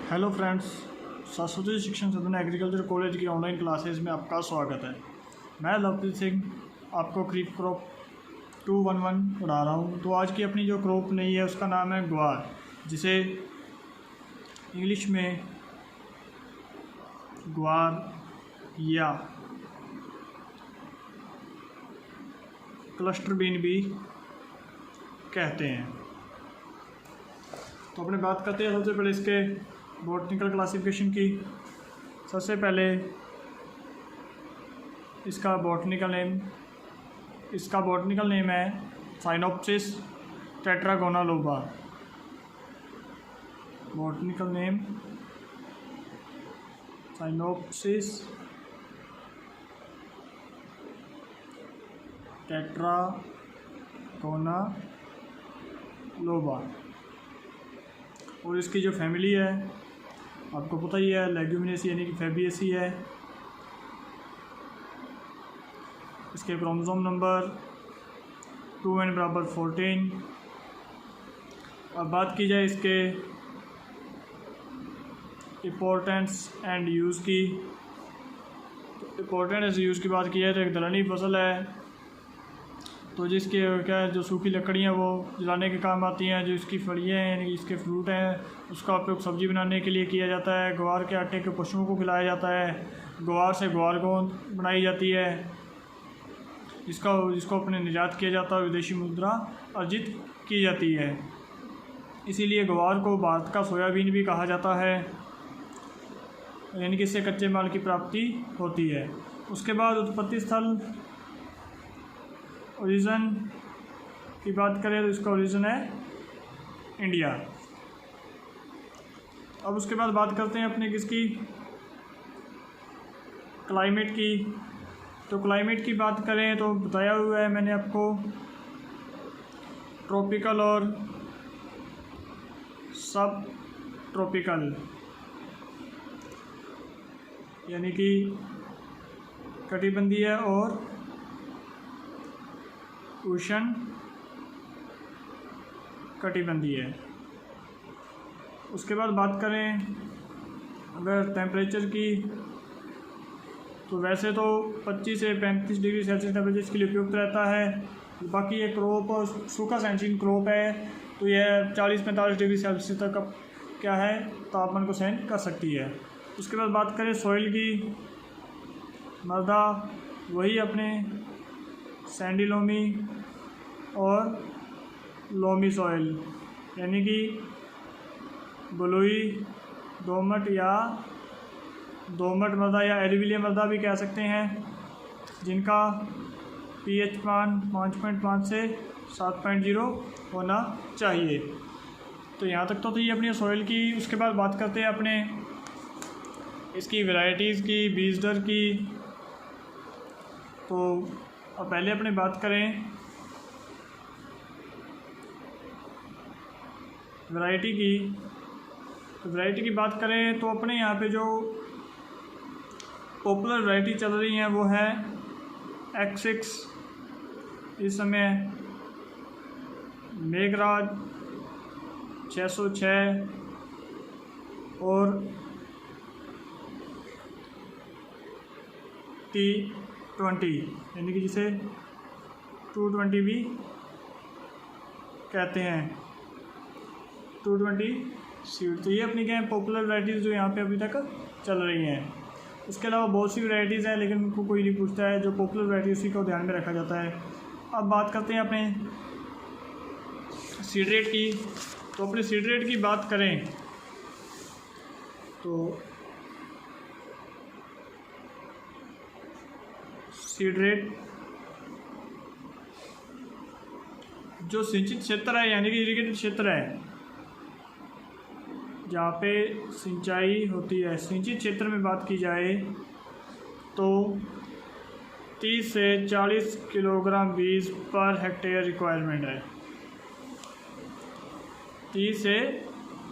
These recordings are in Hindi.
हेलो फ्रेंड्स, सरस्वती शिक्षण सदन एग्रीकल्चर कॉलेज की ऑनलाइन क्लासेस में आपका स्वागत है। मैं लवप्रीत सिंह आपको क्रीप क्रॉप 211 पढ़ा रहा हूँ। तो आज की अपनी जो क्रॉप नहीं है उसका नाम है ग्वार, जिसे इंग्लिश में ग्वार या क्लस्टर बीन भी कहते हैं। तो अपने बात करते हैं सबसे पहले इसके बॉटनिकल क्लासिफिकेशन की। सबसे पहले इसका बॉटनिकल नेम है Cyamopsis tetragonoloba. Botanical name Cyamopsis tetragonoloba. और इसकी जो फैमिली है आपको पता ही है, लेग्यूमिनेसी यानी कि फैबिएसी है। इसके क्रोमोसोम नंबर 2n=14। अब बात की जाए इसके इम्पोर्टेंस एंड यूज़ की। तो इम्पोर्टेंस यूज़ की बात की जाए तो एक दलहनी फसल है, तो जिसके क्या है, जो सूखी लकड़ियाँ वो जलाने के काम आती हैं। जो इसकी फलियाँ हैं यानी कि इसके फ्रूट हैं, उसका उपयोग सब्ज़ी बनाने के लिए किया जाता है। ग्वार के आटे को पशुओं को खिलाया जाता है। ग्वार से ग्वार गोंद बनाई जाती है, जिसको अपने निर्यात किया जाता है, विदेशी मुद्रा अर्जित की जाती है। इसीलिए ग्वार को भारत का सोयाबीन भी कहा जाता है, यानी कि इससे कच्चे माल की प्राप्ति होती है। उसके बाद उत्पत्ति स्थल ओरिजिन की बात करें तो इसका ओरिजिन है इंडिया। अब उसके बाद बात करते हैं अपने किसकी, क्लाइमेट की। तो क्लाइमेट की बात करें तो बताया हुआ है मैंने आपको, ट्रॉपिकल और सब ट्रॉपिकल, यानी कि कटिबंधीय और उष्ण कटिबंधीय है। उसके बाद बात करें अगर टेम्परेचर की, तो वैसे तो 25 से 35 डिग्री सेल्सियस टेम्परेचर इसके लिए उपयुक्त रहता है। बाकी ये क्रॉप सूखा सेंसिंग क्रॉप है, तो यह 40-45 डिग्री सेल्सियस तक क्या है तापमान को सहन कर सकती है। उसके बाद बात करें सॉइल की, मृदा वही अपने सैंडी लोमी और लोमी सॉइल, यानी कि बलुई दोमट या दोमट मृदा या एलुवियल मृदा भी कह सकते हैं, जिनका pH मान 5.5 से 7.0 होना चाहिए। तो यहाँ तक तो थी अपनी सॉइल की। उसके बाद बात करते हैं अपने इसकी वैरायटीज़ की, बीज दर की। तो अब पहले अपने बात करें वैरायटी की। तो वैरायटी की बात करें तो अपने यहाँ पे जो पॉपुलर वैरायटी चल रही हैं वो है X6, इस समय मेघराज 606 और T20, यानी कि जिसे 220 भी कहते हैं, 220 सीड। तो ये अपनी क्या है पॉपुलर वैरायटीज़ जो यहाँ पे अभी तक चल रही हैं। इसके अलावा बहुत सी वैरायटीज़ हैं, लेकिन उनको कोई नहीं पूछता है। जो पॉपुलर वैरायटी उसी को ध्यान में रखा जाता है। अब बात करते हैं अपने सीड रेट की। तो अपने सीड रेट की बात करें तो सीड रेट जो सिंचित क्षेत्र है, यानी कि इरिगेटेड क्षेत्र है, जहाँ पे सिंचाई होती है, सिंचित क्षेत्र में बात की जाए तो 30 से 40 किलोग्राम बीज पर हेक्टेयर रिक्वायरमेंट है। 30 से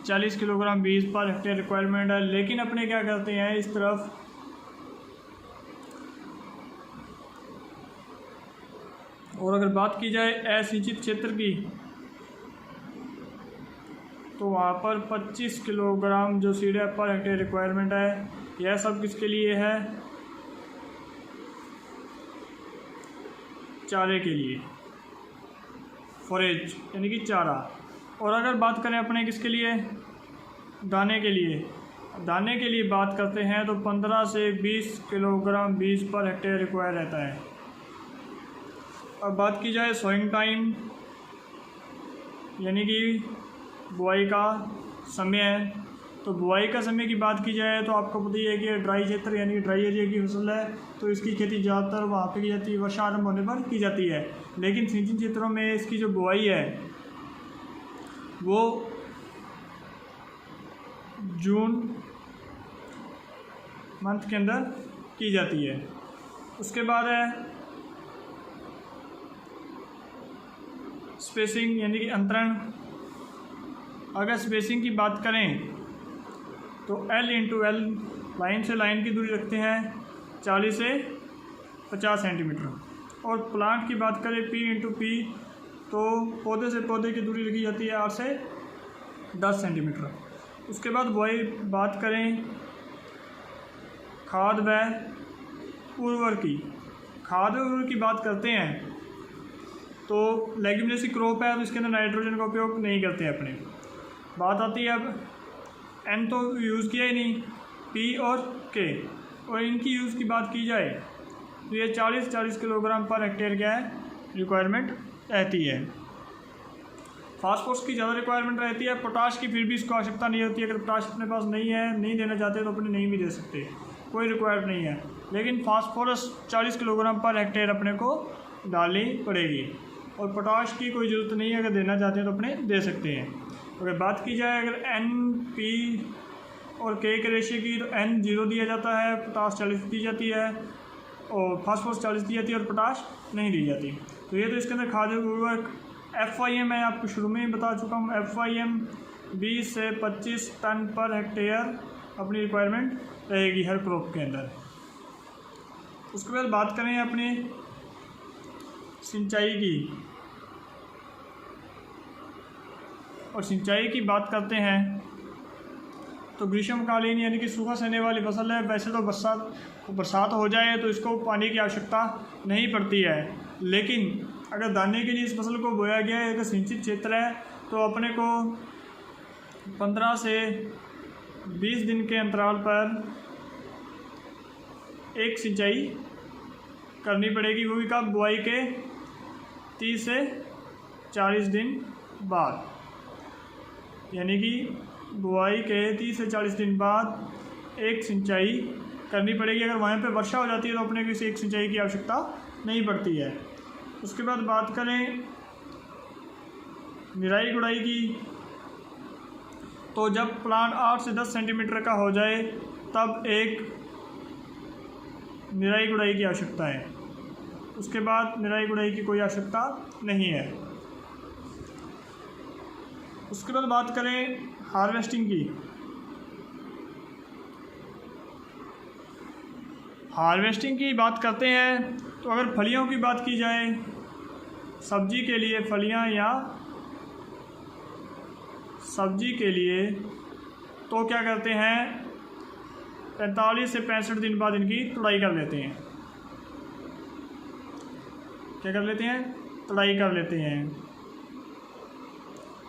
40 किलोग्राम बीज पर हेक्टेयर रिक्वायरमेंट है। लेकिन अपने क्या करते हैं इस तरफ और अगर बात की जाए असिंचित क्षेत्र की, तो वहाँ पर 25 किलोग्राम जो सीड है पर हेक्टेयर रिक्वायरमेंट है। यह सब किसके लिए है? चारे के लिए, फॉरेज यानी कि चारा। और अगर बात करें अपने किसके लिए? दाने के लिए। दाने के लिए बात करते हैं तो 15 से 20 किलोग्राम बीज पर हेक्टेयर रिक्वायर रहता है। अब बात की जाए सोइंग टाइम यानी कि बुआई का समय, तो बुआई का समय की बात की जाए तो आपको पता ही है कि ड्राई क्षेत्र यानी कि ड्राई एरिया की फसल है, तो इसकी खेती ज़्यादातर वहाँ पे की जाती है, वर्षा आरंभ होने पर की जाती है। लेकिन सिंचित क्षेत्रों में इसकी जो बुआई है वो जून मंथ के अंदर की जाती है। उसके बाद है स्पेसिंग यानी कि अंतरण। अगर स्पेसिंग की बात करें तो L इंटू एल, लाइन से लाइन की दूरी रखते हैं 40 से 50 सेंटीमीटर। और प्लांट की बात करें P इंटू पी, तो पौधे से पौधे की दूरी रखी जाती है 8 से 10 सेंटीमीटर। उसके बाद वही बात करें खाद व उर्वरक की। खाद व उर्वरक की बात करते हैं तो लेग्यूमिनेसी क्रॉप है तो इसके अंदर नाइट्रोजन का उपयोग नहीं करते अपने। बात आती है अब N तो यूज़ किया ही नहीं, P और K, और इनकी यूज़ की बात की जाए तो ये 40 किलोग्राम पर हेक्टेयर क्या है रिक्वायरमेंट रहती है। फास्फोरस की ज़्यादा रिक्वायरमेंट रहती है, पोटाश की फिर भी इसको आवश्यकता नहीं होती। अगर पोटाश अपने पास नहीं है, नहीं देना चाहते तो अपने नहीं भी दे सकते, कोई रिक्वायर्ड नहीं है। लेकिन फास्फोरस 40 किलोग्राम पर हेक्टेयर अपने को डालनी पड़ेगी, और पोटाश की कोई ज़रूरत नहीं है, अगर देना चाहते हैं तो अपने दे सकते हैं। अगर बात की जाए अगर N, P और K के रेशियो की, तो N 0 दिया जाता है, पोटाश 40 दी जाती है, और फास्फोरस 40 दी जाती है, और पोटाश नहीं दी जाती। तो ये तो इसके अंदर खाद उर्वरक। FIM मैं आपको शुरू में ही बता चुका हूँ, FIM 20 से 25 टन पर हेक्टेयर अपनी रिक्वायरमेंट रहेगी हर क्रॉप के अंदर। उसके बाद बात करें अपनी सिंचाई की, और सिंचाई की बात करते हैं तो ग्रीष्मकालीन यानी कि सूखा सहने वाली फसल है। वैसे तो बरसात हो जाए तो इसको पानी की आवश्यकता नहीं पड़ती है, लेकिन अगर दाने के लिए इस फसल को बोया गया है, अगर सिंचित क्षेत्र है, तो अपने को 15 से 20 दिन के अंतराल पर एक सिंचाई करनी पड़ेगी, वो भी कब? बुआई के 30 से 40 दिन बाद, यानी कि बुआई के 30 से 40 दिन बाद एक सिंचाई करनी पड़ेगी। अगर वहाँ पे वर्षा हो जाती है तो अपने को इसे एक सिंचाई की आवश्यकता नहीं पड़ती है। उसके बाद बात करें निराई गुड़ाई की, तो जब प्लांट 8 से 10 सेंटीमीटर का हो जाए तब एक निराई गुड़ाई की आवश्यकता है। उसके बाद निराई गुड़ाई की कोई आवश्यकता नहीं है। उसके बाद बात करें हार्वेस्टिंग की। हार्वेस्टिंग की बात करते हैं तो अगर फलियों की बात की जाए, सब्जी के लिए फलियां या सब्जी के लिए, तो क्या करते हैं 45 से 65 दिन बाद इनकी तुड़ाई कर लेते हैं। क्या कर लेते हैं? तुड़ाई कर लेते हैं।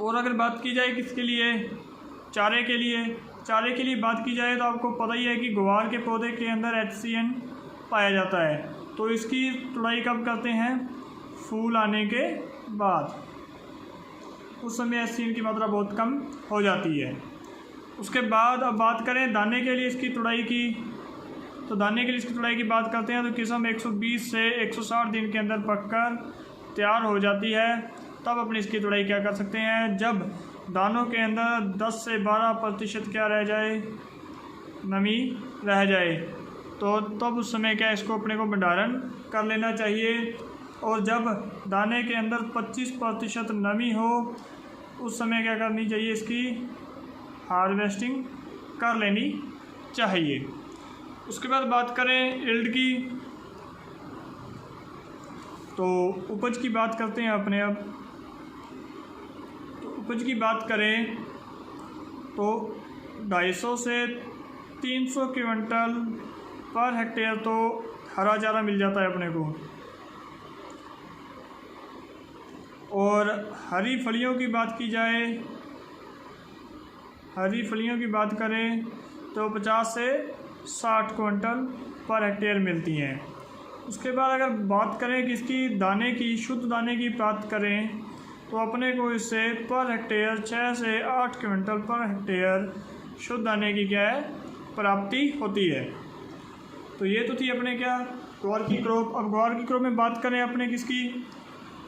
और अगर बात की जाए किसके लिए? चारे के लिए। चारे के लिए बात की जाए तो आपको पता ही है कि ग्वार के पौधे के अंदर HCN पाया जाता है, तो इसकी तुड़ाई कब करते हैं? फूल आने के बाद। उस समय HCN की मात्रा बहुत कम हो जाती है। उसके बाद अब बात करें दाने के लिए इसकी तुड़ाई की, तो दाने के लिए इसकी तुड़ाई की बात करते हैं तो किस्म 120 से 160 दिन के अंदर पककर तैयार हो जाती है। तब अपनी इसकी तुड़ाई क्या कर सकते हैं? जब दानों के अंदर 10 से 12% क्या रह जाए? नमी रह जाए, तो तब उस समय क्या इसको अपने को भंडारण कर लेना चाहिए। और जब दाने के अंदर 25% नमी हो, उस समय क्या करनी चाहिए? इसकी हार्वेस्टिंग कर लेनी चाहिए। उसके बाद बात करें यील्ड की, तो उपज की बात करते हैं अपने। अब तो उपज की बात करें तो 250 से 300 क्विंटल पर हेक्टेयर तो हरा चारा मिल जाता है अपने को। और हरी फलियों की बात की जाए, हरी फलियों की बात करें तो 50 से 60 क्विंटल पर हेक्टेयर मिलती हैं। उसके बाद अगर बात करें कि इसकी दाने की, शुद्ध दाने की बात करें तो अपने को इससे पर हेक्टेयर 6 से 8 क्विंटल पर हेक्टेयर शुद्ध दाने की क्या है, प्राप्ति होती है। तो ये तो थी अपने क्या, ग्वार की क्रॉप। अब ग्वार की क्रॉप में बात करें अपने किसकी,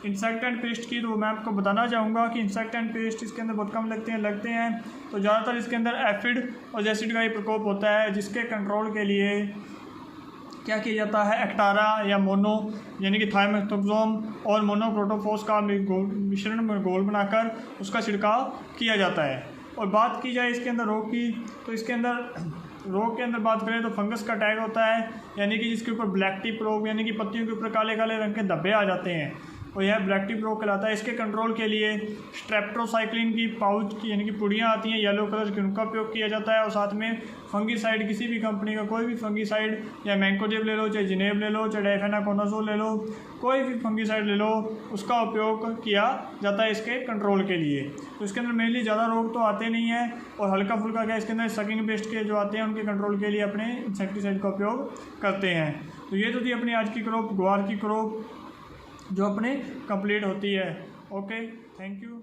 इंसेक्ट एंड पेस्ट की, तो मैं आपको बताना चाहूँगा कि इंसेक्ट एंड पेस्ट इसके अंदर बहुत कम लगते हैं। तो ज़्यादातर इसके अंदर एफिड और जैसिड का ही प्रकोप होता है, जिसके कंट्रोल के लिए क्या किया जाता है, एक्टारा या मोनो यानी कि थाइमेथोक्सोम और मोनोक्रोटोफॉस का मिश्रण में घोल बनाकर उसका छिड़काव किया जाता है। और बात की जाए इसके अंदर रोग की, तो इसके अंदर रोग के अंदर बात करें तो फंगस का अटैक होता है, यानी कि जिसके ऊपर ब्लैक टिप रोग यानी कि पत्तियों के ऊपर काले काले रंग के धब्बे आ जाते हैं, और यह ब्लैक टिप रोग कहलाता है। इसके कंट्रोल के लिए स्ट्रेप्टोसाइक्लिन की पाउच की यानी कि पुड़ियाँ आती हैं येलो कलर की, उनका उपयोग किया जाता है। और साथ में फंगीसाइड, किसी भी कंपनी का कोई भी फंगीसाइड, या मैंकोजेब ले लो, चाहे जिनेब ले लो, चाहे डाइफेनाकोनाजोल ले लो, कोई भी फंगीसाइड ले लो, उसका उपयोग किया जाता है इसके कंट्रोल के लिए। तो इसके अंदर मेनली ज़्यादा रोग तो आते नहीं हैं, और हल्का फुल्का क्या इसके अंदर सकिंग पेस्ट के जो आते हैं उनके कंट्रोल के लिए अपने इंसेक्टिसाइड का उपयोग करते हैं। तो ये तो थी अपनी आज की क्रॉप, ग्वार की क्रॉप, जो अपने कंप्लीट होती है। Okay, thank you.